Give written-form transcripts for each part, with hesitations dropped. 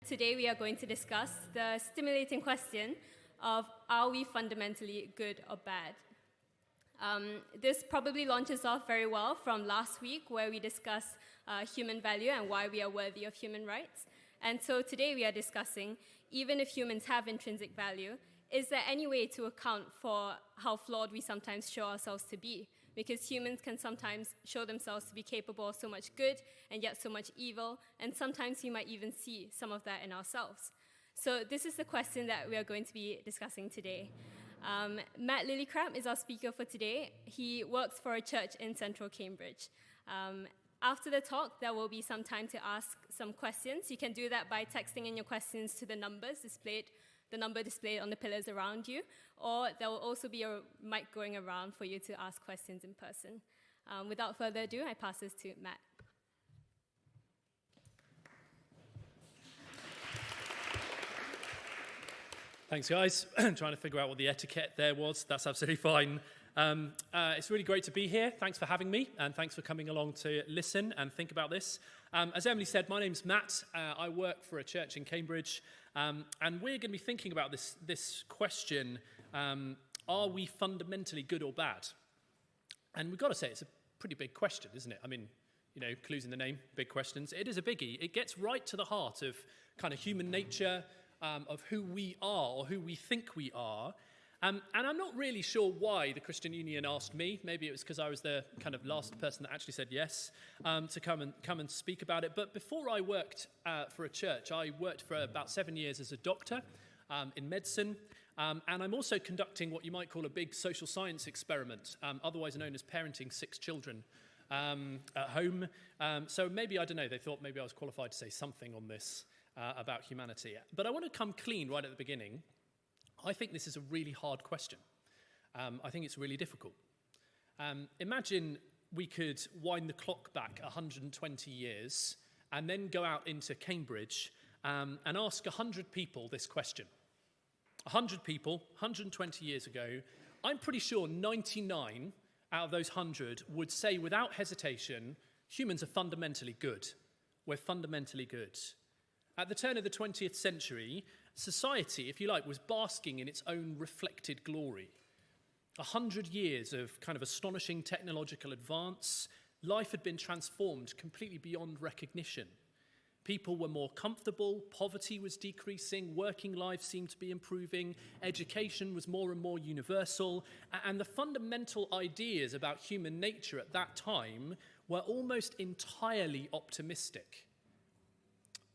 Today we are going to discuss the stimulating question of, are we fundamentally good or bad? This probably launches off very well from last week, where we discussed human value and why we are worthy of human rights. And so today we are discussing, even if humans have intrinsic value, is there any way to account for how flawed we sometimes show ourselves to be? Because humans can sometimes show themselves to be capable of so much good and yet so much evil, and sometimes we might even see some of that in ourselves. So this is the question that we are going to be discussing today. Matt Lillicrap is our speaker for today. He works for a church in central Cambridge. After the talk, there will be some time to ask some questions. You can do that by texting in your questions to the number displayed on the pillars around you, or there will also be a mic going around for you to ask questions in person. Without further ado, I pass this to Matt. Thanks, guys. Trying to figure out what the etiquette there was. That's absolutely fine. It's really great to be here. Thanks for having me, and thanks for coming along to listen and think about this. As Emily said, my name's Matt. I work for a church in Cambridge, and we're going to be thinking about this question, are we fundamentally good or bad? And we've got to say, it's a pretty big question, isn't it? I mean, clues in the name, big questions. It is a biggie. It gets right to the heart of kind of human nature, of who we are or who we think we are. And I'm not really sure why the Christian Union asked me. Maybe it was because I was the kind of last person that actually said yes to come and speak about it. But before I worked for a church, I worked for about 7 years as a doctor in medicine. And I'm also conducting what you might call a big social science experiment, otherwise known as parenting 6 children at home. So maybe, I don't know, they thought maybe I was qualified to say something on this about humanity. But I want to come clean right at the beginning. I think this is a really hard question. I think it's really difficult. Imagine we could wind the clock back 120 years and then go out into Cambridge and ask 100 people this question. 100 people, 120 years ago. I'm pretty sure 99 out of those 100 would say without hesitation, humans are fundamentally good. We're fundamentally good. At the turn of the 20th century, society, if you like, was basking in its own reflected glory. 100 years of kind of astonishing technological advance. Life had been transformed completely beyond recognition. People were more comfortable, poverty was decreasing, working life seemed to be improving, education was more and more universal, and the fundamental ideas about human nature at that time were almost entirely optimistic.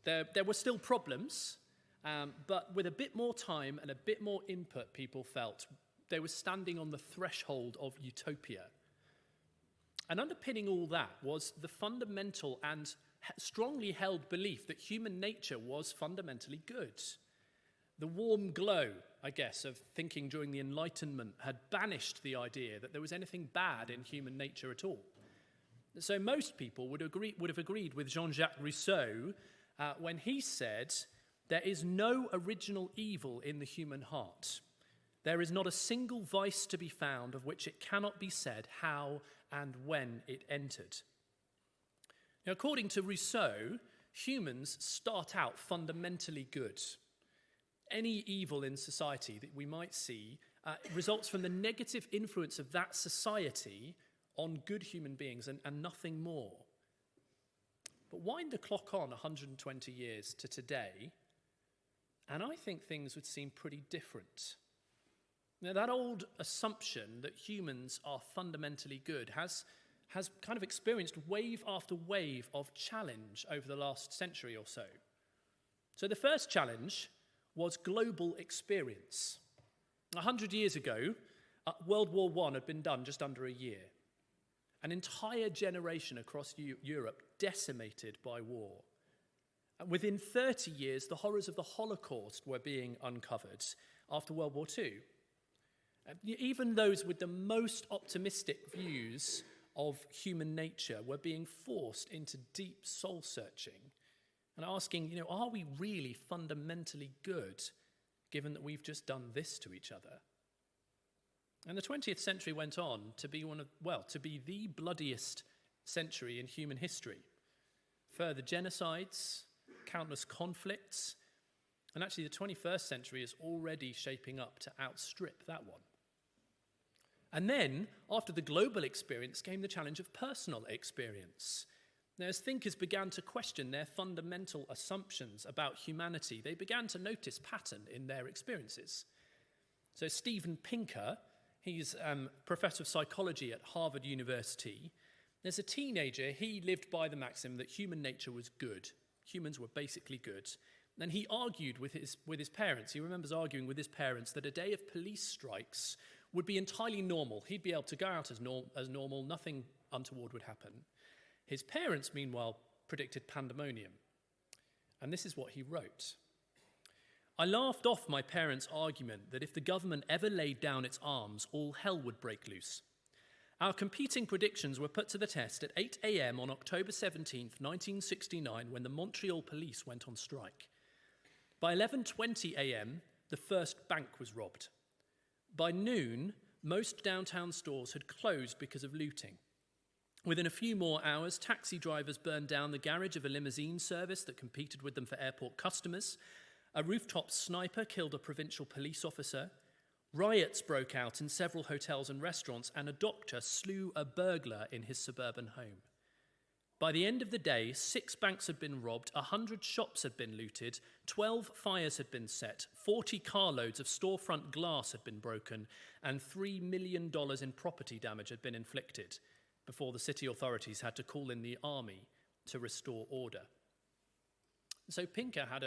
There were still problems, but with a bit more time and a bit more input, people felt they were standing on the threshold of utopia. And underpinning all that was the fundamental and strongly held belief that human nature was fundamentally good. The warm glow, I guess, of thinking during the Enlightenment had banished the idea that there was anything bad in human nature at all. So most people would have agreed with Jean-Jacques Rousseau when he said, "There is no original evil in the human heart. There is not a single vice to be found of which it cannot be said how and when it entered." Now, according to Rousseau, humans start out fundamentally good. Any evil in society that we might see results from the negative influence of that society on good human beings and nothing more. But wind the clock on 120 years to today, and I think things would seem pretty different. Now, that old assumption that humans are fundamentally good has kind of experienced wave after wave of challenge over the last century or so. So the first challenge was global experience. 100 years ago, World War I had been done just under a year. An entire generation across Europe decimated by war. And within 30 years, the horrors of the Holocaust were being uncovered after World War II. Even those with the most optimistic views of human nature were being forced into deep soul searching and asking, are we really fundamentally good given that we've just done this to each other? And the 20th century went on to be the bloodiest century in human history. Further genocides, countless conflicts, And actually, the 21st century is already shaping up to outstrip that one. And then, after the global experience, came the challenge of personal experience. Now, as thinkers began to question their fundamental assumptions about humanity, they began to notice pattern in their experiences. So Steven Pinker, he's professor of psychology at Harvard University. As a teenager, he lived by the maxim that human nature was good. Humans were basically good. And he argued with his parents. He remembers arguing with his parents that a day of police strikes would be entirely normal. He'd be able to go out as normal, nothing untoward would happen. His parents, meanwhile, predicted pandemonium. And this is what he wrote. I laughed off my parents' argument that if the government ever laid down its arms, all hell would break loose. Our competing predictions were put to the test at 8 a.m. on October 17th, 1969, when the Montreal police went on strike. By 11:20 a.m., the first bank was robbed. By noon, most downtown stores had closed because of looting. Within a few more hours, taxi drivers burned down the garage of a limousine service that competed with them for airport customers. A rooftop sniper killed a provincial police officer. Riots broke out in several hotels and restaurants, and a doctor slew a burglar in his suburban home. By the end of the day, 6 banks had been robbed, 100 shops had been looted, 12 fires had been set, 40 carloads of storefront glass had been broken, and $3 million in property damage had been inflicted before the city authorities had to call in the army to restore order. So Pinker had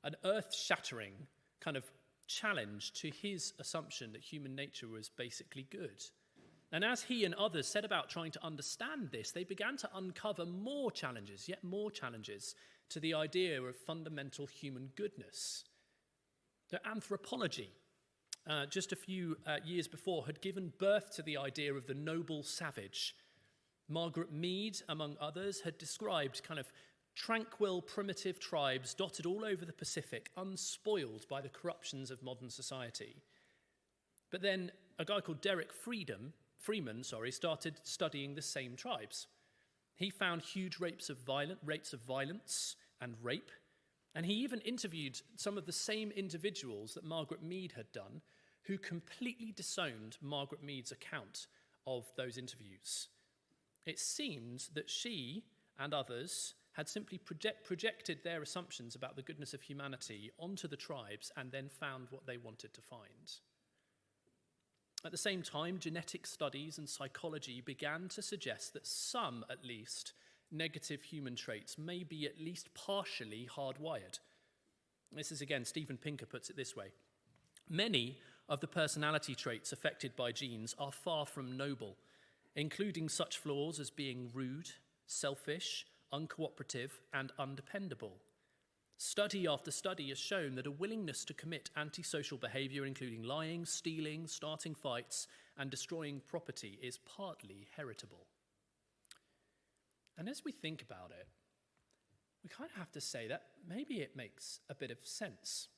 an earth-shattering kind of challenge to his assumption that human nature was basically good. And as he and others set about trying to understand this, they began to uncover more challenges, yet more challenges, to the idea of fundamental human goodness. The anthropology, just a few years before, had given birth to the idea of the noble savage. Margaret Mead, among others, had described kind of tranquil, primitive tribes dotted all over the Pacific, unspoiled by the corruptions of modern society. But then a guy called Derek Freeman started studying the same tribes. He found huge rates of violence and rape, and he even interviewed some of the same individuals that Margaret Mead had done, who completely disowned Margaret Mead's account of those interviews. It seemed that she and others had simply projected their assumptions about the goodness of humanity onto the tribes and then found what they wanted to find. At the same time, genetic studies and psychology began to suggest that some, at least, negative human traits may be at least partially hardwired. This is, again, Steven Pinker puts it this way. Many of the personality traits affected by genes are far from noble, including such flaws as being rude, selfish, uncooperative, and undependable. Study after study has shown that a willingness to commit antisocial behavior, including lying, stealing, starting fights, and destroying property, is partly heritable. And as we think about it, we kind of have to say that maybe it makes a bit of sense.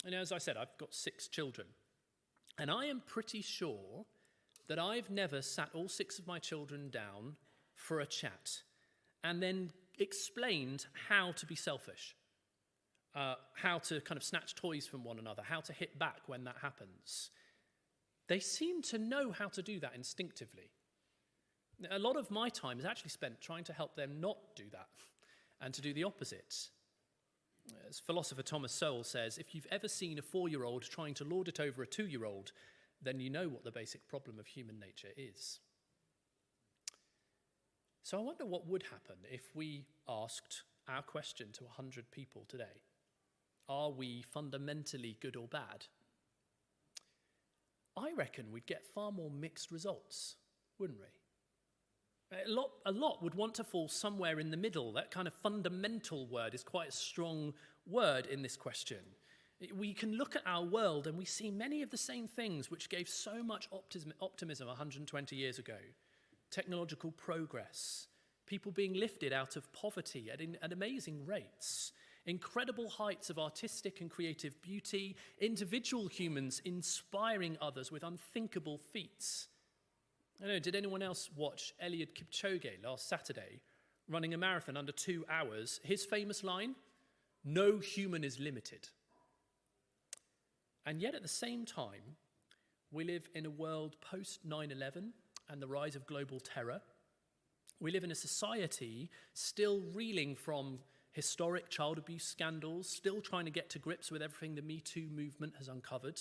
And as I said, I've got 6 children, and I am pretty sure that I've never sat all 6 of my children down for a chat and then explained how to be selfish, how to kind of snatch toys from one another, how to hit back when that happens. They seem to know how to do that instinctively. A lot of my time is actually spent trying to help them not do that and to do the opposite. As philosopher Thomas Sowell says, if you've ever seen a 4-year-old trying to lord it over a 2-year-old, then you know what the basic problem of human nature is. So I wonder what would happen if we asked our question to 100 people today. Are we fundamentally good or bad? I reckon we'd get far more mixed results, wouldn't we? A lot would want to fall somewhere in the middle. That kind of fundamental word is quite a strong word in this question. We can look at our world and we see many of the same things which gave so much optimism 120 years ago. Technological progress, people being lifted out of poverty at amazing rates, incredible heights of artistic and creative beauty, individual humans inspiring others with unthinkable feats. I don't know, did anyone else watch Eliud Kipchoge last Saturday, running a marathon under 2 hours? His famous line, No human is limited. And yet at the same time, we live in a world post 9/11 and the rise of global terror. We live in a society still reeling from historic child abuse scandals, still trying to get to grips with everything the Me Too movement has uncovered.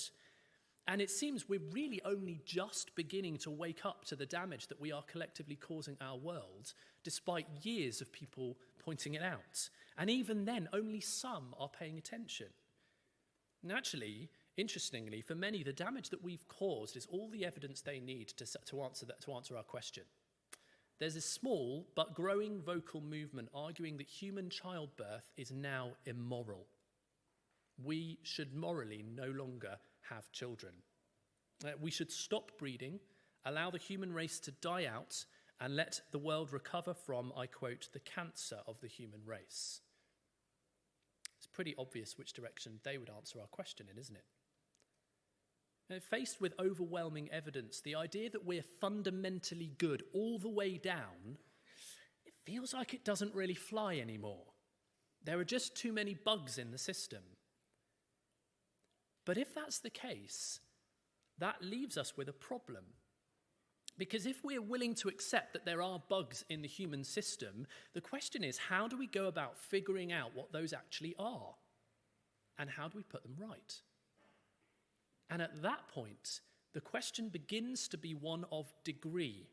And it seems we're really only just beginning to wake up to the damage that we are collectively causing our world, despite years of people pointing it out. And even then, only some are paying attention. And actually, interestingly, for many, the damage that we've caused is all the evidence they need to answer our question. There's a small but growing vocal movement arguing that human childbirth is now immoral. We should morally no longer have children. We should stop breeding, allow the human race to die out, and let the world recover from, I quote, the cancer of the human race. It's pretty obvious which direction they would answer our question in, isn't it? Now, faced with overwhelming evidence, the idea that we're fundamentally good all the way down, it feels like it doesn't really fly anymore. There are just too many bugs in the system. But if that's the case, that leaves us with a problem. Because if we're willing to accept that there are bugs in the human system, the question is, how do we go about figuring out what those actually are? And how do we put them right? And at that point, the question begins to be one of degree,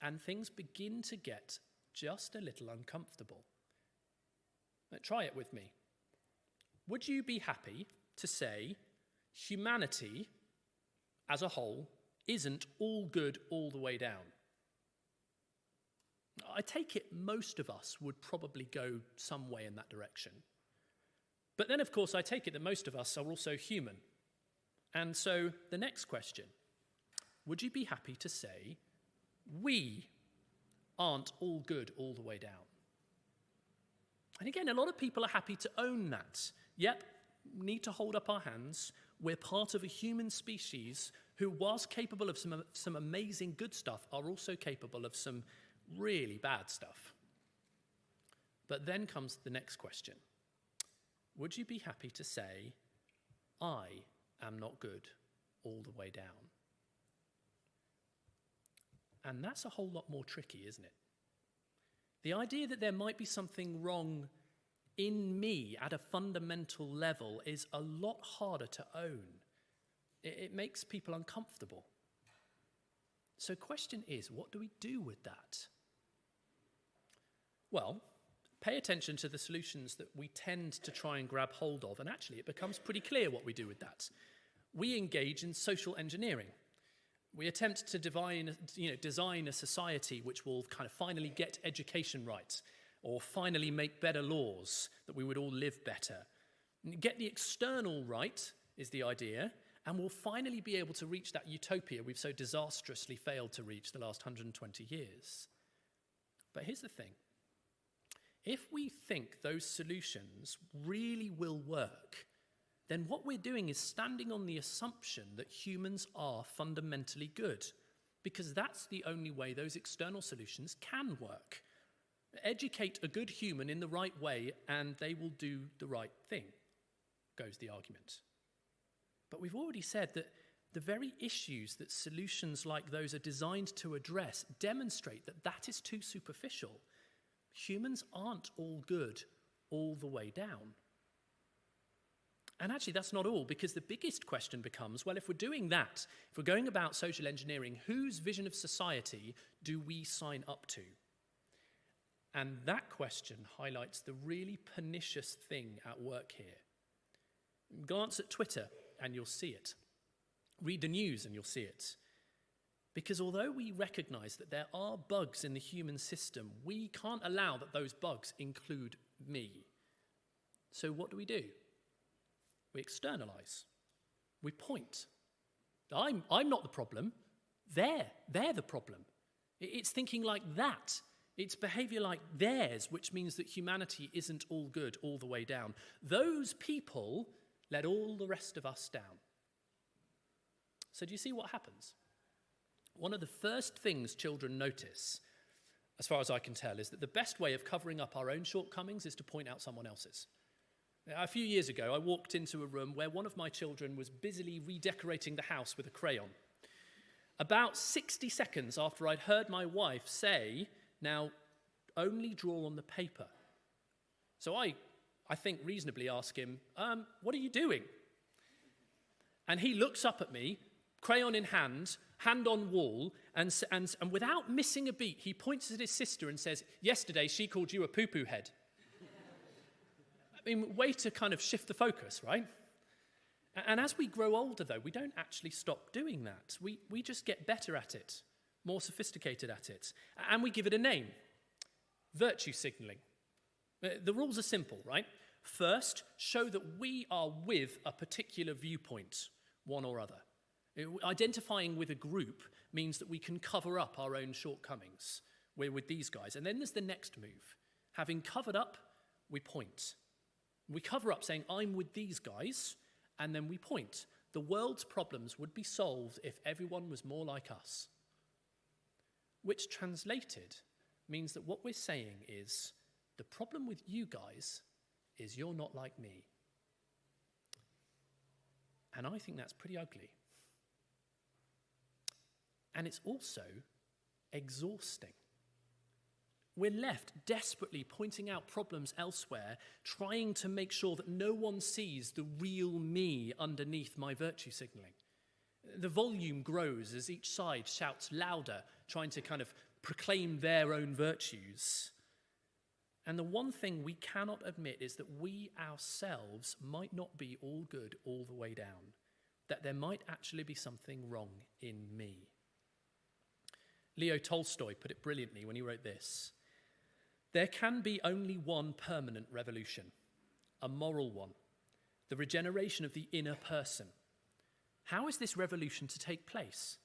and things begin to get just a little uncomfortable. Now, try it with me. Would you be happy to say humanity as a whole isn't all good all the way down? I take it most of us would probably go some way in that direction. But then, of course, I take it that most of us are also human. And so the next question, would you be happy to say we aren't all good all the way down? And again, a lot of people are happy to own that. Yep, need to hold up our hands. We're part of a human species who, whilst capable of some amazing good stuff, are also capable of some really bad stuff. But then comes the next question. Would you be happy to say, I am not good all the way down? And that's a whole lot more tricky, isn't it? The idea that there might be something wrong in me at a fundamental level is a lot harder to own. It makes people uncomfortable. So the question is, what do we do with that? Well, pay attention to the solutions that we tend to try and grab hold of, and actually it becomes pretty clear what we do with that. We engage in social engineering. We attempt to design a society which will kind of finally get education right, or finally make better laws, that we would all live better. Get the external right is the idea, and we'll finally be able to reach that utopia we've so disastrously failed to reach the last 120 years. But here's the thing. If we think those solutions really will work, then what we're doing is standing on the assumption that humans are fundamentally good, because that's the only way those external solutions can work. Educate a good human in the right way and they will do the right thing, goes the argument. But we've already said that the very issues that solutions like those are designed to address demonstrate that that is too superficial. Humans aren't all good all the way down. And actually, that's not all, because the biggest question becomes, well, if we're doing that, if we're going about social engineering, whose vision of society do we sign up to? And that question highlights the really pernicious thing at work here. Glance at Twitter and you'll see it. Read the news and you'll see it. Because although we recognize that there are bugs in the human system, we can't allow that those bugs include me. So what do? We externalize. We point. I'm not the problem. They're the problem. It's thinking like that. It's behavior like theirs, which means that humanity isn't all good all the way down. Those people let all the rest of us down. So do you see what happens? One of the first things children notice, as far as I can tell, is that the best way of covering up our own shortcomings is to point out someone else's. A few years ago, I walked into a room where one of my children was busily redecorating the house with a crayon. About 60 seconds after I'd heard my wife say, "Now, only draw on the paper." So I think reasonably ask him, "What are you doing?" And he looks up at me, crayon in hand, hand on wall, and without missing a beat, he points at his sister and says, "Yesterday she called you a poo-poo head." I mean, way to kind of shift the focus, right? And as we grow older, though, we don't actually stop doing that. We just get better at it, more sophisticated at it, and we give it a name: virtue signaling. The rules are simple, right? First, show that we are with a particular viewpoint, one or other. Identifying with a group means that we can cover up our own shortcomings. We're with these guys. And then there's the next move. Having covered up, we point. We cover up saying, "I'm with these guys," and then we point. The world's problems would be solved if everyone was more like us. Which translated means that what we're saying is, the problem with you guys is you're not like me. And I think that's pretty ugly. And it's also exhausting. We're left desperately pointing out problems elsewhere, trying to make sure that no one sees the real me underneath my virtue signaling. The volume grows as each side shouts louder, trying to kind of proclaim their own virtues. And the one thing we cannot admit is that we ourselves might not be all good all the way down, that there might actually be something wrong in me. Leo Tolstoy put it brilliantly when he wrote this: "There can be only one permanent revolution, a moral one, the regeneration of the inner person. How is this revolution to take place?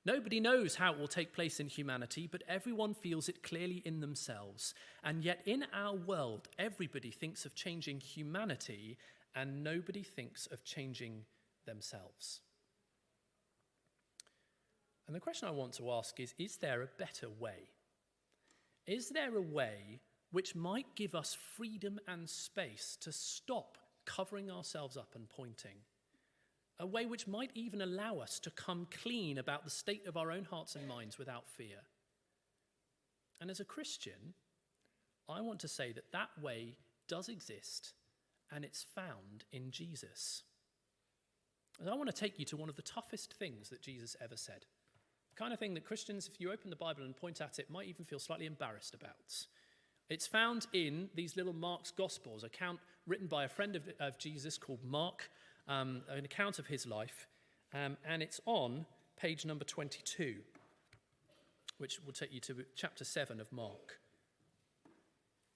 Nobody knows how it will take place in humanity, but everyone feels it clearly in themselves. And yet in our world, everybody thinks of changing humanity and nobody thinks of changing themselves." And the question I want to ask is there a better way? Is there a way which might give us freedom and space to stop covering ourselves up and pointing? A way which might even allow us to come clean about the state of our own hearts and minds without fear. And as a Christian, I want to say that that way does exist, and it's found in Jesus. And I want to take you to one of the toughest things that Jesus ever said. The kind of thing that Christians, if you open the Bible and point at it, might even feel slightly embarrassed about. It's found in these little Mark's Gospels, account written by a friend of Jesus called Mark, an account of his life, and it's on page number 22, which will take you to chapter 7 of Mark.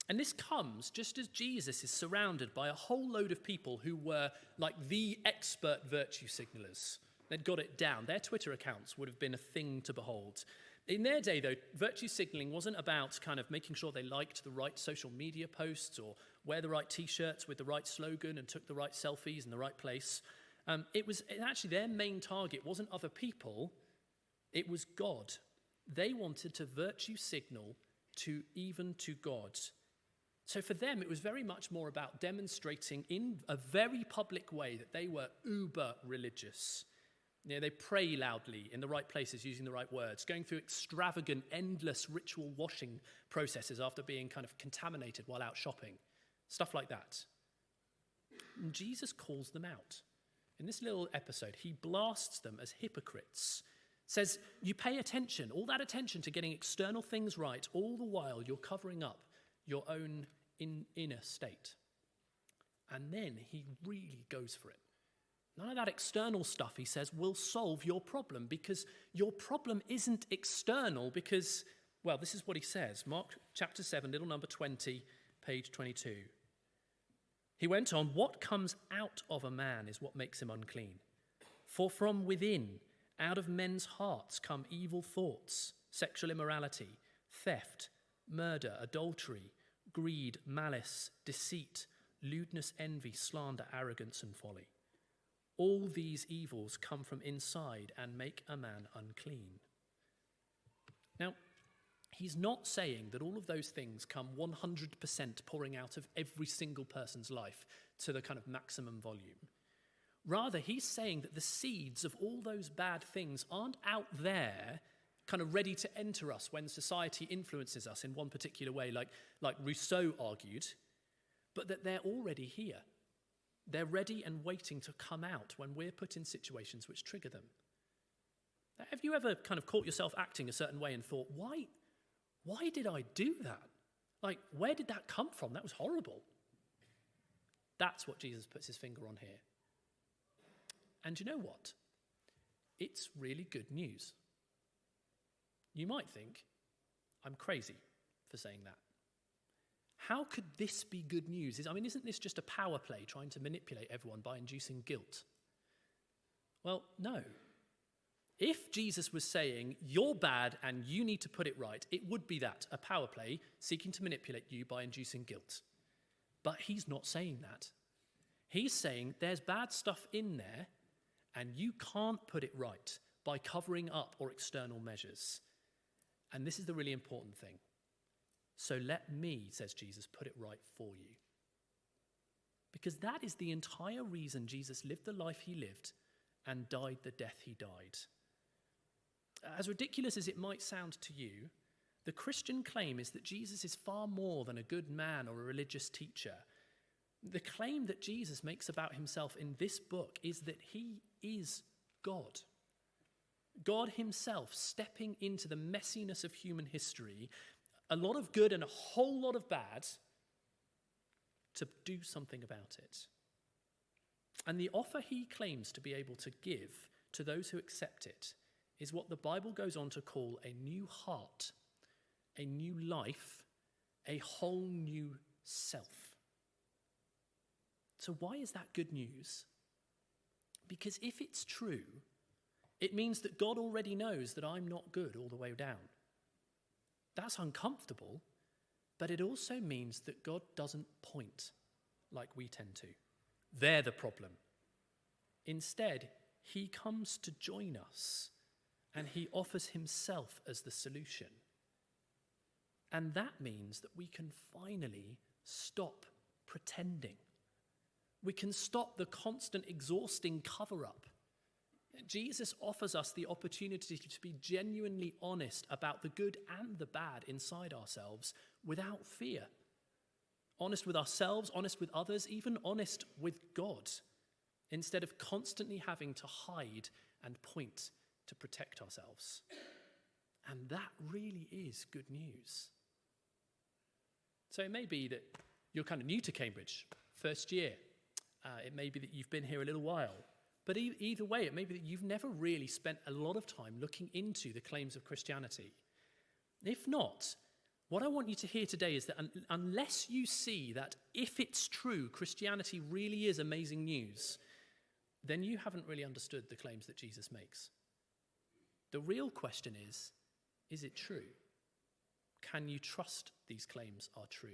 And this comes just as Jesus is surrounded by a whole load of people who were like the expert virtue signalers. They'd got it down. Their Twitter accounts would have been a thing to behold. In their day, though, virtue signaling wasn't about kind of making sure they liked the right social media posts or wear the right T-shirts with the right slogan and took the right selfies in the right place. It was actually their main target wasn't other people, it was God. They wanted to virtue signal to God. So for them, it was very much more about demonstrating in a very public way that they were uber religious. You know, they pray loudly in the right places using the right words, going through extravagant, endless ritual washing processes after being kind of contaminated while out shopping. Stuff like that. And Jesus calls them out. In this little episode, he blasts them as hypocrites. Says, you pay attention, all that attention to getting external things right, all the while you're covering up your own inner state. And then he really goes for it. None of that external stuff, he says, will solve your problem because your problem isn't external because, well, this is what he says. Mark chapter 7, little number 20, page 22. He went on, what comes out of a man is what makes him unclean. For from within, out of men's hearts come evil thoughts, sexual immorality, theft, murder, adultery, greed, malice, deceit, lewdness, envy, slander, arrogance, and folly. All these evils come from inside and make a man unclean. Now, he's not saying that all of those things come 100% pouring out of every single person's life to the kind of maximum volume. Rather, he's saying that the seeds of all those bad things aren't out there kind of ready to enter us when society influences us in one particular way, like Rousseau argued, but that they're already here. They're ready and waiting to come out when we're put in situations which trigger them. Have you ever kind of caught yourself acting a certain way and thought, why did I do that? Like, where did that come from? That was horrible. That's what Jesus puts his finger on here. And you know what? It's really good news. You might think, I'm crazy for saying that. How could this be good news? Isn't this just a power play trying to manipulate everyone by inducing guilt? Well, no. If Jesus was saying, you're bad and you need to put it right, it would be that, a power play seeking to manipulate you by inducing guilt. But he's not saying that. He's saying there's bad stuff in there and you can't put it right by covering up or external measures. And this is the really important thing. So let me, says Jesus, put it right for you. Because that is the entire reason Jesus lived the life he lived and died the death he died. As ridiculous as it might sound to you, the Christian claim is that Jesus is far more than a good man or a religious teacher. The claim that Jesus makes about himself in this book is that he is God. God himself stepping into the messiness of human history, a lot of good and a whole lot of bad, to do something about it. And the offer he claims to be able to give to those who accept it is what the Bible goes on to call a new heart, a new life, a whole new self. So why is that good news? Because if it's true, it means that God already knows that I'm not good all the way down. That's uncomfortable, but it also means that God doesn't point like we tend to. They're the problem. Instead, he comes to join us and he offers himself as the solution. And that means that we can finally stop pretending. We can stop the constant exhausting cover-up. Jesus offers us the opportunity to be genuinely honest about the good and the bad inside ourselves without fear. Honest with ourselves, honest with others, even honest with God, instead of constantly having to hide and point to protect ourselves. And that really is good news. So it may be that you're kind of new to Cambridge, first year. It may be that you've been here a little while. But either way, it may be that you've never really spent a lot of time looking into the claims of Christianity. If not, what I want you to hear today is that unless you see that if it's true, Christianity really is amazing news, then you haven't really understood the claims that Jesus makes. The real question is it true? Can you trust these claims are true?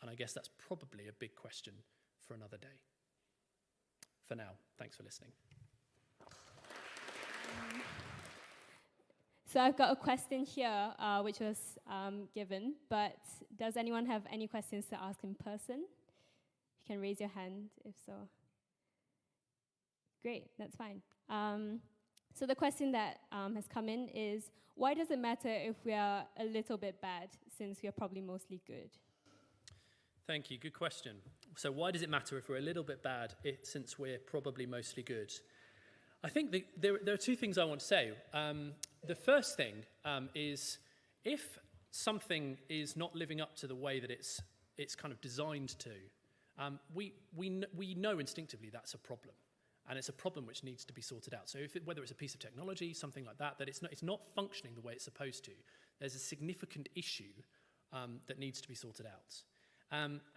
And I guess that's probably a big question for another day. For now, thanks for listening. So I've got a question here, which was given, but does anyone have any questions to ask in person? You can raise your hand if so. Great, that's fine. So the question that has come in is, why does it matter if we are a little bit bad, since we are probably mostly good? Thank you, good question. So why does it matter if we're a little bit bad since we're probably mostly good? I think there are two things I want to say. The first thing is if something is not living up to the way that it's kind of designed to, we know instinctively that's a problem. And it's a problem which needs to be sorted out. So whether it's a piece of technology, something like that it's not functioning the way it's supposed to, there's a significant issue that needs to be sorted out.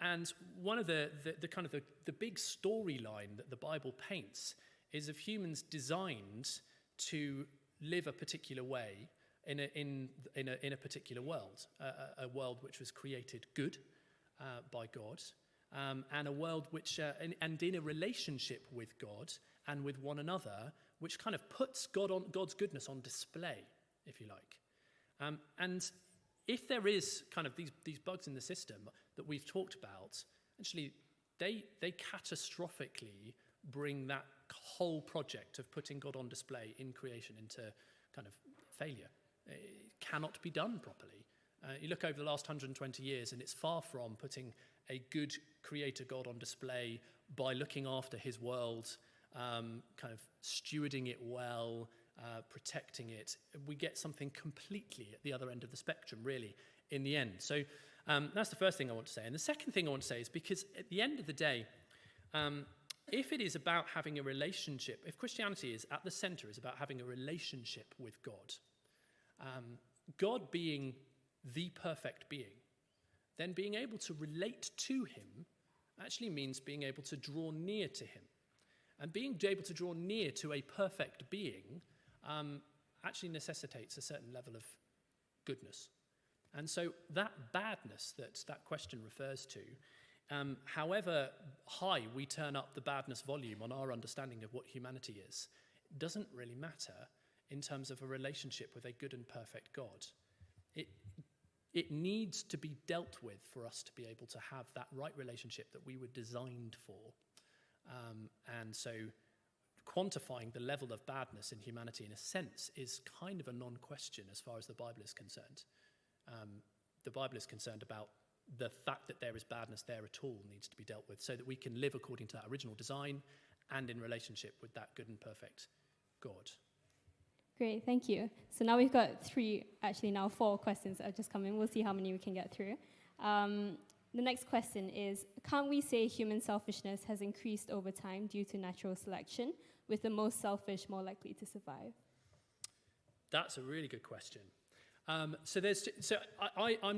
And one of the kind of the big storyline that the Bible paints is of humans designed to live a particular way in a particular world, a world which was created good by God, and a world which and in a relationship with God and with one another, which kind of puts God's goodness on display, if you like. And if there is kind of these bugs in the system that we've talked about, actually they catastrophically bring that whole project of putting God on display in creation into kind of failure. It cannot be done properly. You look over the last 120 years, and it's far from putting a good creator God on display by looking after his world, kind of stewarding it well, protecting it. We get something completely at the other end of the spectrum, really, in the end. So that's the first thing I want to say. And the second thing I want to say is because at the end of the day, if it is about having a relationship, if Christianity is at the center, is about having a relationship with God, God being the perfect being, then being able to relate to him actually means being able to draw near to him. And being able to draw near to a perfect being actually necessitates a certain level of goodness. And so that badness that question refers to, however high we turn up the badness volume on our understanding of what humanity is, doesn't really matter in terms of a relationship with a good and perfect God. It needs to be dealt with for us to be able to have that right relationship that we were designed for. And so quantifying the level of badness in humanity, in a sense, is kind of a non-question as far as the Bible is concerned. The Bible is concerned about the fact that there is badness there at all needs to be dealt with so that we can live according to that original design and in relationship with that good and perfect God. Great, thank you. So now we've got four questions that have just come in. We'll see how many we can get through. The next question is, can't we say human selfishness has increased over time due to natural selection, with the most selfish more likely to survive? That's a really good question. I'm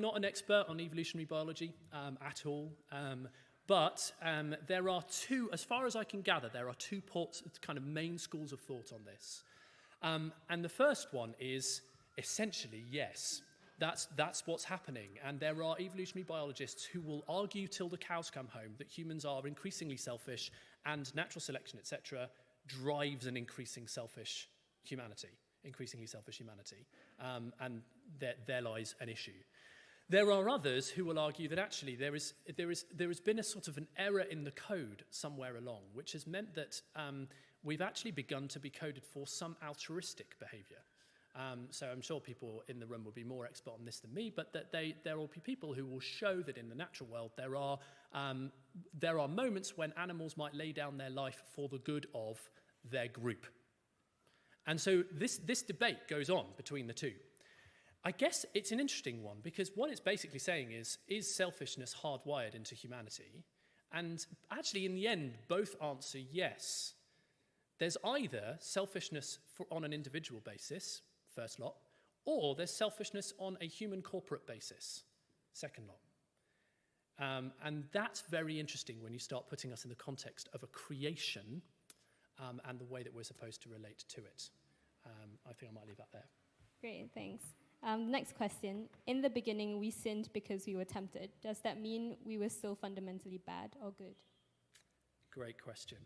not an expert on evolutionary biology at all, but there are two, as far as I can gather, there are two kind of main schools of thought on this. And the first one is essentially, yes, that's what's happening. And there are evolutionary biologists who will argue till the cows come home that humans are increasingly selfish and natural selection, etc., drives an increasingly selfish humanity. And there lies an issue. There are others who will argue that actually there has been a sort of an error in the code somewhere along, which has meant that we've actually begun to be coded for some altruistic behavior. So I'm sure people in the room will be more expert on this than me, but that there will be people who will show that in the natural world there are moments when animals might lay down their life for the good of their group. And so this debate goes on between the two. I guess it's an interesting one because what it's basically saying is selfishness hardwired into humanity? And actually, in the end, both answer yes. There's either selfishness on an individual basis, first lot, or there's selfishness on a human corporate basis, second lot. And that's very interesting when you start putting us in the context of a creation and the way that we're supposed to relate to it. I think I might leave that there. Great, thanks. Next question. In the beginning, we sinned because we were tempted. Does that mean we were still fundamentally bad or good? Great question.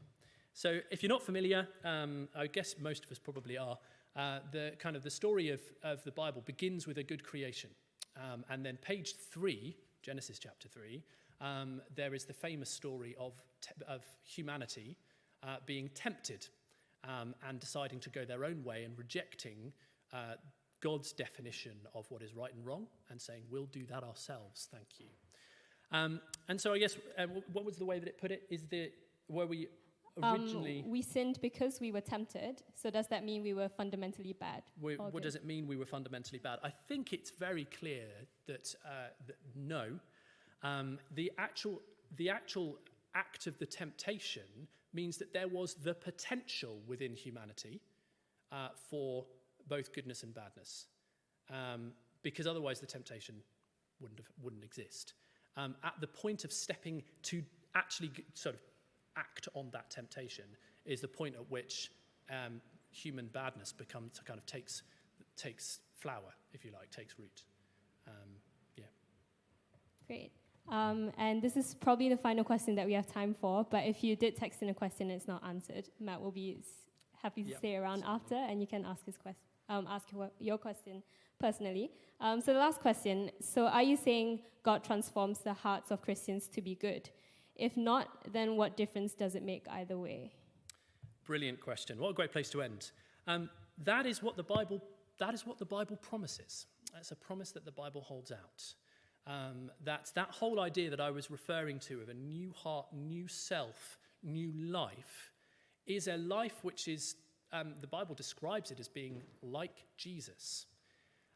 So if you're not familiar, I guess most of us probably are, the story of the Bible begins with a good creation. And then page 3, Genesis chapter 3, there is the famous story of humanity being tempted and deciding to go their own way and rejecting God's definition of what is right and wrong and saying, we'll do that ourselves, thank you. And so I guess, what was the way that it put it? Were we originally... we sinned because we were tempted, so does that mean we were fundamentally bad? What does it mean we were fundamentally bad? I think it's very clear that no. The actual act of the temptation means that there was the potential within humanity for both goodness and badness, because otherwise the temptation wouldn't exist. At the point of stepping to actually sort of act on that temptation is the point at which human badness takes flower, if you like, takes root. Great. And this is probably the final question that we have time for, but if you did text in a question and it's not answered, Matt will be happy to stay around after and you can ask ask your question personally. So the last question, so are you saying God transforms the hearts of Christians to be good? If not, then what difference does it make either way? Brilliant question. What a great place to end. That is what the Bible promises. That's a promise that the Bible holds out. That whole idea that I was referring to of a new heart, new self, new life, is a life which is, the Bible describes it as being like Jesus.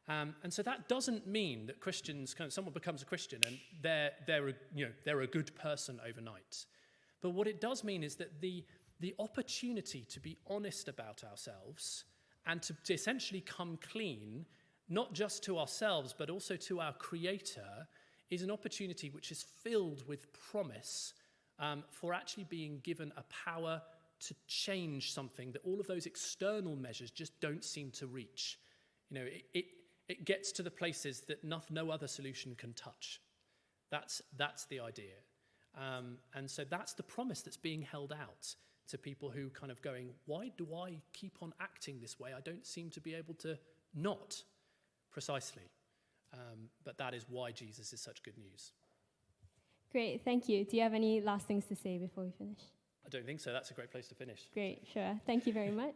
And so that doesn't mean that Christians, someone becomes a Christian and they're a good person overnight. But what it does mean is that the opportunity to be honest about ourselves and to essentially come clean, not just to ourselves, but also to our Creator, is an opportunity which is filled with promise for actually being given a power to change something that all of those external measures just don't seem to reach. It gets to the places that no other solution can touch. That's the idea. And so that's the promise that's being held out to people who kind of going, why do I keep on acting this way? I don't seem to be able to not. Precisely. But that is why Jesus is such good news. Great, thank you. Do you have any last things to say before we finish? I don't think so. That's a great place to finish. Great, sure. Thank you very much.